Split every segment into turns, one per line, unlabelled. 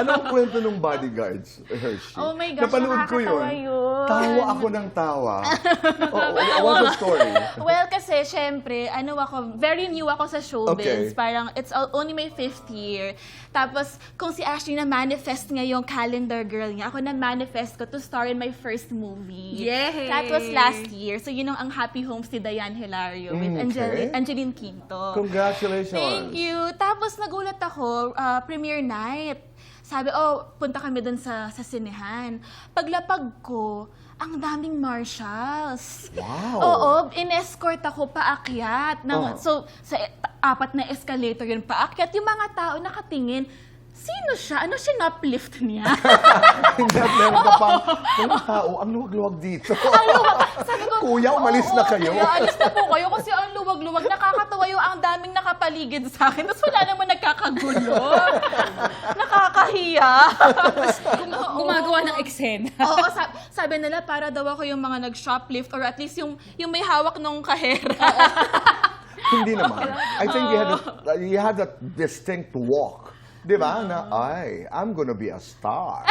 Anong kwento ng bodyguards, Hershey?
Oh my gosh,
Napanood ko
nakakatawa yun.
Tawa ako ng tawa. What's the story?
Well, kasi syempre, very new ako sa showbiz.
Okay.
Parang it's only my 5th year. Tapos, kung si Ashley na-manifest nga yung calendar girl niya, ako na-manifest ko to star in my first movie.
Yay!
That was last year. So, yun ang Happy Homes ni Diane Hilario with
Okay.
Angeline Quinto.
Congratulations.
Thank you. Tapos nagulat ako, premiere night. Sabi, punta kami dun sa sinehan. Paglapag ko, ang daming marshals.
Wow.
Oo, in-escort ako paakyat. So, sa 4 na escalator yun paakyat. Yung mga tao nakatingin, sino siya? Ano sinuplift niya?
Hindi, meron ka pang, mga tao, ang luwag-luwag dito.
Sabi ko,
Kuya, umalis na kayo.
Kuya, alis na po kayo kasi ang luwag-luwag. Nakakatawa yung ang daming nakapaligid sa akin. Tapos wala naman nagkakagulo. Nakakahiya.
Gumagawa ng eksena.
Oo, sabi nila para daw ako yung mga nag-shoplift or at least yung may hawak nung kahera.
Hindi naman. I think you had that distinct walk. Di ba? Na, I'm gonna be a star.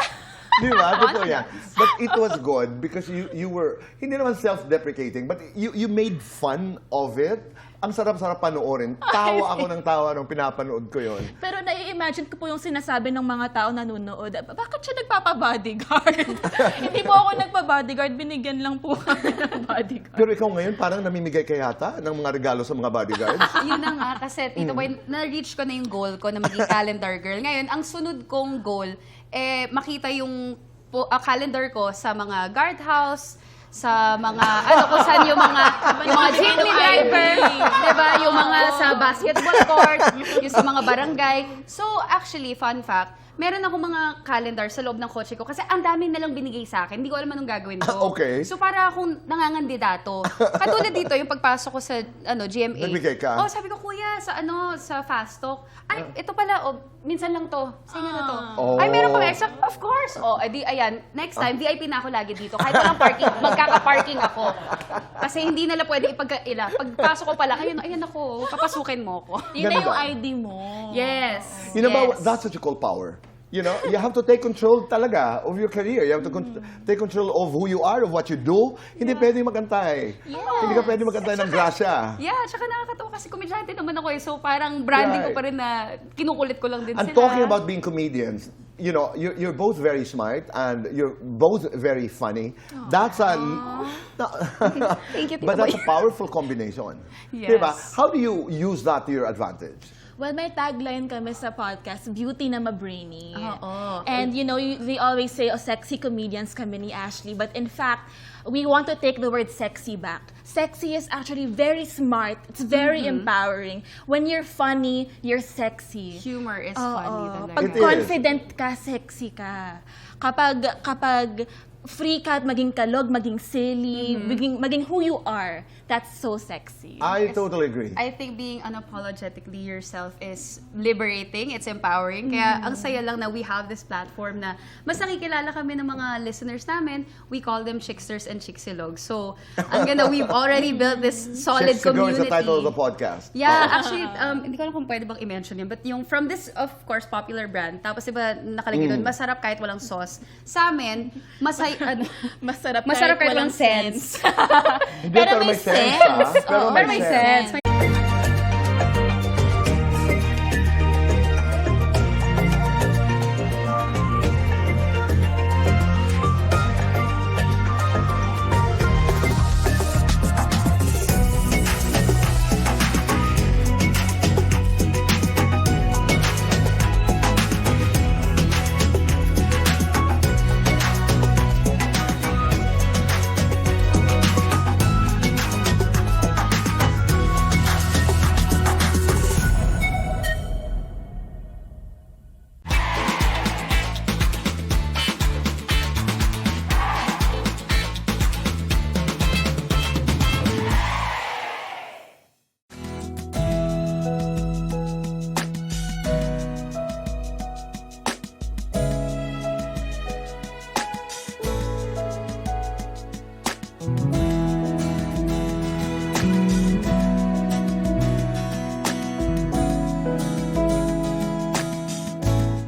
Di ba? Totoo yan. But it was good because you were, hindi naman self-deprecating, but you made fun of it. Ang sarap-sarap panoorin. Tawa ako ng tawa nung pinapanood ko yon.
Pero nai-imagine ko po yung sinasabi ng mga tao nanonood. Bakit siya nagpapa-bodyguard? Hindi po ako nagpa-bodyguard. Binigyan lang po kami ng bodyguard.
Pero ikaw ngayon, parang namimigay ka yata ng mga regalo sa mga bodyguards.
Yun na nga, kasi Tito Boy, na-reach ko na yung goal ko na maging calendar girl. Ngayon, ang sunod kong goal, makita yung calendar ko sa mga guardhouse, sa mga, kung saan yung mga jeepney driver, diba? Yung mga sa basketball court, yung sa mga barangay. So, actually, fun fact, meron ako mga calendar sa loob ng kotse ko kasi ang dami nalang binigay sa akin. Hindi ko alam anong gagawin ko.
Okay.
So, para akong nangangandidato. Katulad dito, yung pagpasok ko sa GMA.
Nagbigay ka?
Sabi ko, kuya, sa Fast Talk, ito pala, minsan lang to. Sa'yo na to. Ay, meron pang extra? Of course. Ayan, next time, VIP na ako lagi dito. Kahit walang parking, magkaka-parking ako. Kasi hindi nila pwede ipagkaila. Pagpasok ko pala, ayan ako, papasukin mo ako.
Yun na
Ganun
yung
ba?
ID mo.
Yes.
You know,
yes.
that's what you call power. You know, you have to take control talaga of your career. You have to take control of who you are, of what you do. Hindi pwedeng magantay. Hindi ka pwedeng magantay ng grasya.
Yeah, tsaka nakakatawa kasi komedyante naman ako So parang branding ko pa rin na kinukulit ko lang din
And
sila.
talking about being comedians, you know, you're both very smart and you're both very funny. That's a
Thank you, Tito
but that's
Boy.
a powerful combination.
Yes.
Diba? How do you use that to your advantage?
Well, may tagline kami sa podcast, beauty na ma-brainy.
Oo.
And you know, they always say, sexy comedians kami ni Ashley. But in fact, we want to take the word sexy back. Sexy is actually very smart. It's very empowering. When you're funny, you're sexy.
Humor is funny talaga.
Pag
It is.
confident ka, sexy ka. Kapag free ka at maging kalog, maging silly, maging who you are, that's so sexy.
I totally agree.
I think being unapologetically yourself is liberating, it's empowering. Kaya ang saya lang na we have this platform na mas nakikilala kami ng mga listeners namin. We call them Chicksters and Chicksilog. So, we've already built this solid
Chicks to Go is
community.
the title of the podcast.
Yeah, actually, hindi ko alam kung pwede bang i-mention yun. But yung from this, of course, popular brand, tapos iba nakalagay doon, masarap kahit walang sauce. Sa amin,
Masarap
kahit
walang
walang sense.
Hindi, pero may sense.
Pero may sense.